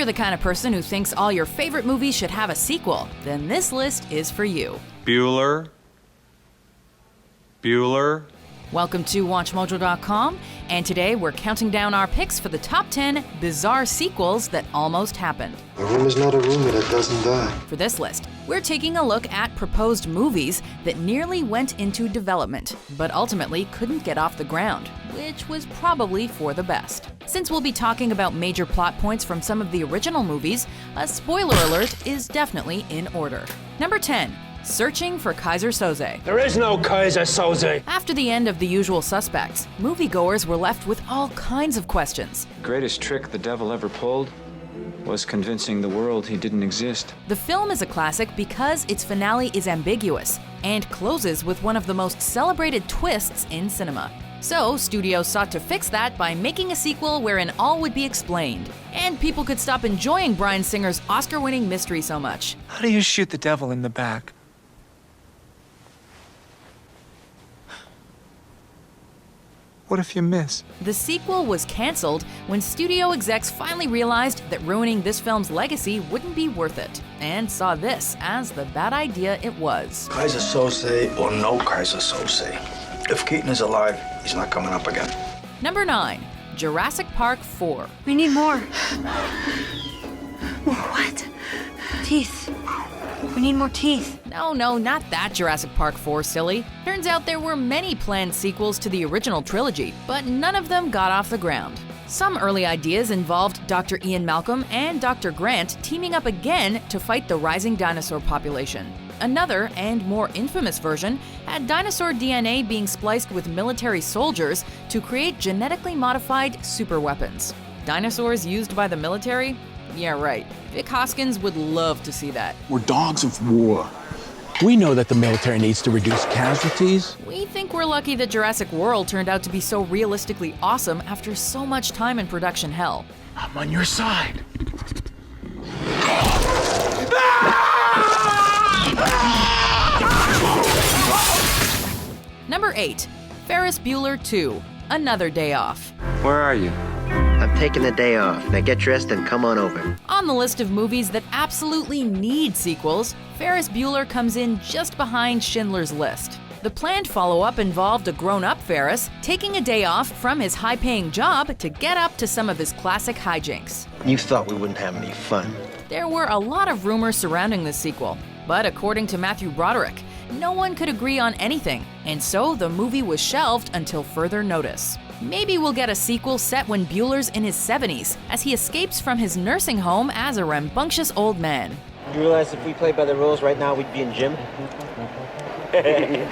you're the kind of person who thinks all your favorite movies should have a sequel, then this list is for you. Bueller. Welcome to WatchMojo.com, and today we're counting down our picks for the top 10 bizarre sequels that almost happened. A room is not a rumor that doesn't die. For this list, we're taking a look at proposed movies that nearly went into development, but ultimately couldn't get off the ground, which was probably for the best. Since we'll be talking about major plot points from some of the original movies, a spoiler alert is definitely in order. Number 10. Searching for Kaiser Soze. There is no Kaiser Soze. After the end of The Usual Suspects, moviegoers were left with all kinds of questions. The greatest trick the devil ever pulled was convincing the world he didn't exist. The film is a classic because its finale is ambiguous and closes with one of the most celebrated twists in cinema. So, studios sought to fix that by making a sequel wherein all would be explained, and people could stop enjoying Bryan Singer's Oscar-winning mystery so much. How do you shoot the devil in the back? What if you miss? The sequel was canceled when studio execs finally realized that ruining this film's legacy wouldn't be worth it, and saw this as the bad idea it was. Kaiser Soze or no Kaiser Soze. If Keaton is alive, he's not coming up again. Number 9. Jurassic Park 4. We need more. What? Teeth. We need more teeth. No, not that Jurassic Park 4, silly. Turns out there were many planned sequels to the original trilogy, but none of them got off the ground. Some early ideas involved Dr. Ian Malcolm and Dr. Grant teaming up again to fight the rising dinosaur population. Another, and more infamous version, had dinosaur DNA being spliced with military soldiers to create genetically modified superweapons. Dinosaurs used by the military? Yeah, right. Vic Hoskins would love to see that. We're dogs of war. We know that the military needs to reduce casualties. We think we're lucky that Jurassic World turned out to be so realistically awesome after so much time in production hell. I'm on your side. Number 8. Ferris Bueller 2. Another Day Off. Where are you? I'm taking the day off. Now get dressed and come on over. On the list of movies that absolutely need sequels, Ferris Bueller comes in just behind Schindler's List. The planned follow-up involved a grown-up Ferris taking a day off from his high-paying job to get up to some of his classic hijinks. You thought we wouldn't have any fun. There were a lot of rumors surrounding this sequel, but according to Matthew Broderick, no one could agree on anything, and so the movie was shelved until further notice. Maybe we'll get a sequel set when Bueller's in his 70s, as he escapes from his nursing home as a rambunctious old man. You realize if we played by the rules right now, we'd be in gym?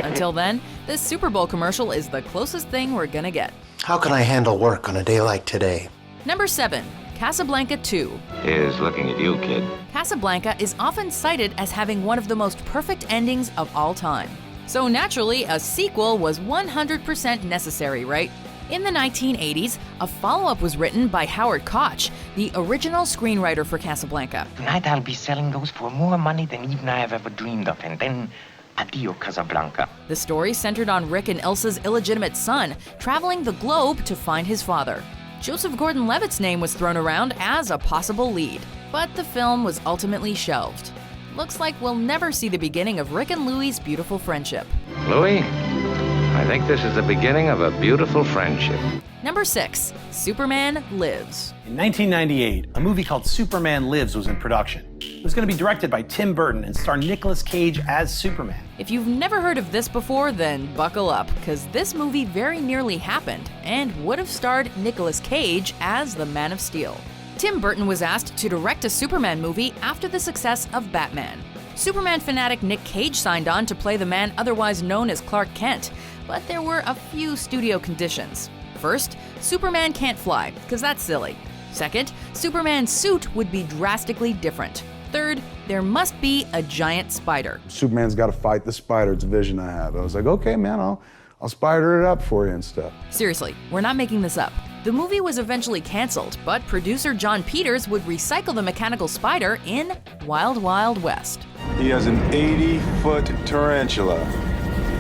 Until then, this Super Bowl commercial is the closest thing we're gonna get. How can I handle work on a day like today? Number 7. Casablanca 2. Here's looking at you, kid. Casablanca is often cited as having one of the most perfect endings of all time. So naturally, a sequel was 100% necessary, right? In the 1980s, a follow-up was written by Howard Koch, the original screenwriter for Casablanca. Tonight I'll be selling those for more money than even I have ever dreamed of, and then adio Casablanca. The story centered on Rick and Ilsa's illegitimate son traveling the globe to find his father. Joseph Gordon-Levitt's name was thrown around as a possible lead, but the film was ultimately shelved. Looks like we'll never see the beginning of Rick and Louie's beautiful friendship. Louie, I think this is the beginning of a beautiful friendship. Number 6. Superman Lives. In 1998, a movie called Superman Lives was in production. It was going to be directed by Tim Burton and star Nicolas Cage as Superman. If you've never heard of this before, then buckle up, because this movie very nearly happened and would have starred Nicolas Cage as the Man of Steel. Tim Burton was asked to direct a Superman movie after the success of Batman. Superman fanatic Nick Cage signed on to play the man otherwise known as Clark Kent, but there were a few studio conditions. First, Superman can't fly, because that's silly. Second, Superman's suit would be drastically different. Third, there must be a giant spider. Superman's got to fight the spider. It's a vision I have. I was like, okay, man, I'll spider it up for you and stuff. Seriously, we're not making this up. The movie was eventually canceled, but producer John Peters would recycle the mechanical spider in Wild Wild West. He has an 80-foot tarantula.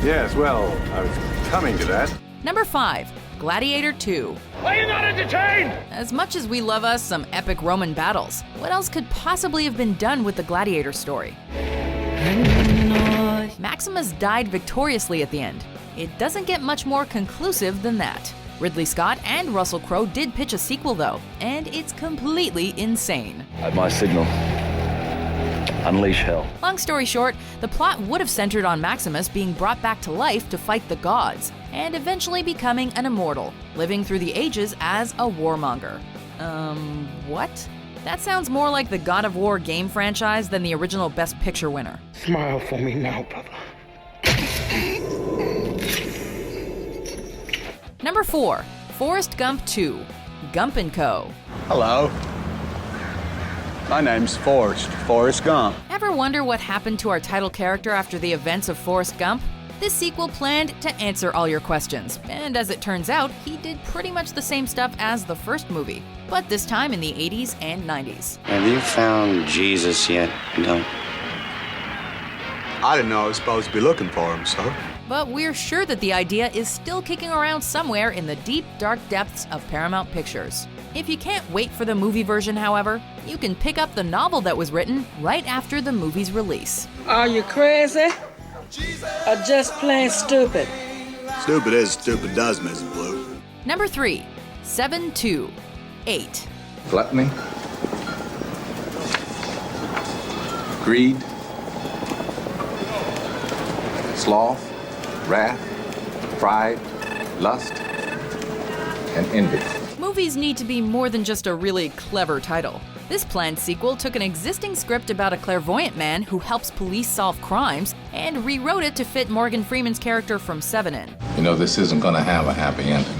Yes, well, I was coming to that. Number 5. Gladiator 2. Are you not entertained? As much as we love us some epic Roman battles, what else could possibly have been done with the Gladiator story? Maximus died victoriously at the end. It doesn't get much more conclusive than that. Ridley Scott and Russell Crowe did pitch a sequel though, and it's completely insane. At my signal, unleash hell. Long story short, the plot would have centered on Maximus being brought back to life to fight the gods, and eventually becoming an immortal, living through the ages as a warmonger. What? That sounds more like the God of War game franchise than the original Best Picture winner. Smile for me now, brother. Number 4, Forrest Gump 2, Gump & Co. Hello. My name's Forrest Gump. Ever wonder what happened to our title character after the events of Forrest Gump? This sequel planned to answer all your questions, and as it turns out, he did pretty much the same stuff as the first movie, but this time in the 80s and 90s. Have you found Jesus yet? No. I didn't know I was supposed to be looking for him, sir. But we're sure that the idea is still kicking around somewhere in the deep, dark depths of Paramount Pictures. If you can't wait for the movie version, however, you can pick up the novel that was written right after the movie's release. Are you crazy? Or just plain stupid? Stupid is stupid does, Mrs. Blue. Number 3, 728. Gluttony. Greed. Sloth. Wrath. Pride. Lust. And envy. Movies need to be more than just a really clever title. This planned sequel took an existing script about a clairvoyant man who helps police solve crimes and rewrote it to fit Morgan Freeman's character from Seven In. You know, this isn't gonna have a happy ending.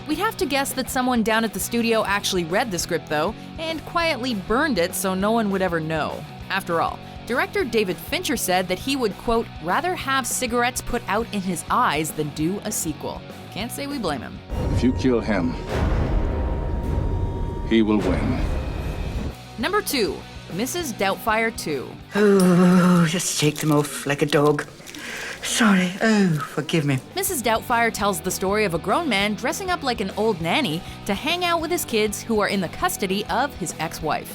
We'd have to guess that someone down at the studio actually read the script though, and quietly burned it so no one would ever know. After all, director David Fincher said that he would, quote, rather have cigarettes put out in his eyes than do a sequel. Can't say we blame him. If you kill him, he will win. Number 2, Mrs. Doubtfire 2. Oh, just shake them off like a dog. Sorry. Oh, forgive me. Mrs. Doubtfire tells the story of a grown man dressing up like an old nanny to hang out with his kids who are in the custody of his ex-wife.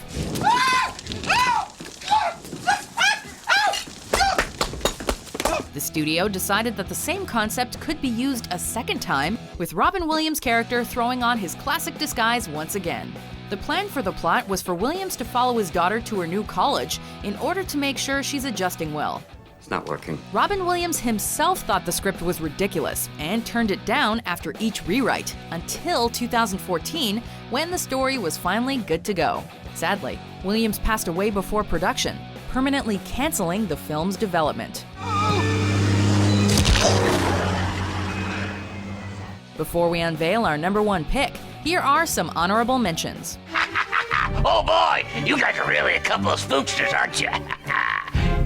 The studio decided that the same concept could be used a second time, with Robin Williams' character throwing on his classic disguise once again. The plan for the plot was for Williams to follow his daughter to her new college in order to make sure she's adjusting well. It's not working. Robin Williams himself thought the script was ridiculous and turned it down after each rewrite, until 2014, when the story was finally good to go. Sadly, Williams passed away before production, permanently canceling the film's development. Before we unveil our number 1 pick, here are some honorable mentions. Oh boy, you guys are really a couple of spooksters, aren't you?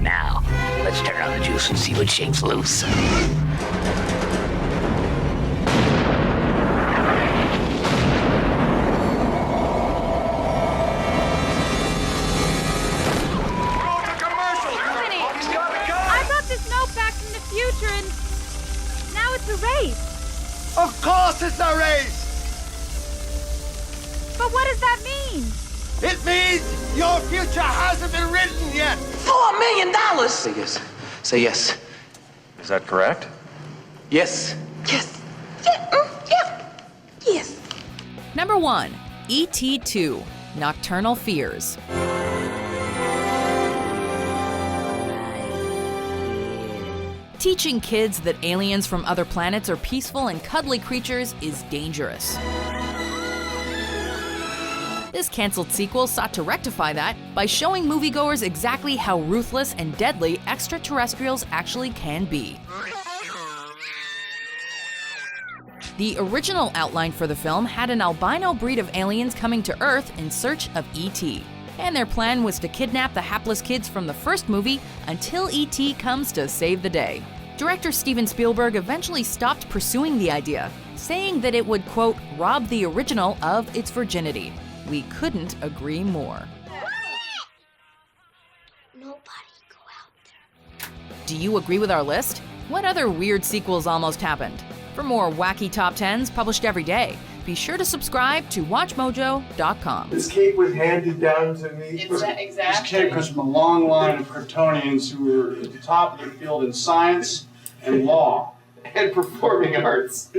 Now, let's turn on the juice and see what shakes loose. I brought this note back from the future and now it's erased. Of course it's a race! But what does that mean? It means your future hasn't been written yet! $4 million! Say yes. Say yes. Is that correct? Yes. Yes. Yeah. Yes. Number 1, E.T. 2, Nocturnal Fears. Teaching kids that aliens from other planets are peaceful and cuddly creatures is dangerous. This canceled sequel sought to rectify that by showing moviegoers exactly how ruthless and deadly extraterrestrials actually can be. The original outline for the film had an albino breed of aliens coming to Earth in search of E.T., and their plan was to kidnap the hapless kids from the first movie until E.T. comes to save the day. Director Steven Spielberg eventually stopped pursuing the idea, saying that it would, quote, rob the original of its virginity. We couldn't agree more. Nobody go out there. Do you agree with our list? What other weird sequels almost happened? For more wacky top 10s published every day, be sure to subscribe to WatchMojo.com. This cape was handed down to me. Exactly. This cape comes from a long line of Kryptonians who were at the top of their field in science and law and performing arts.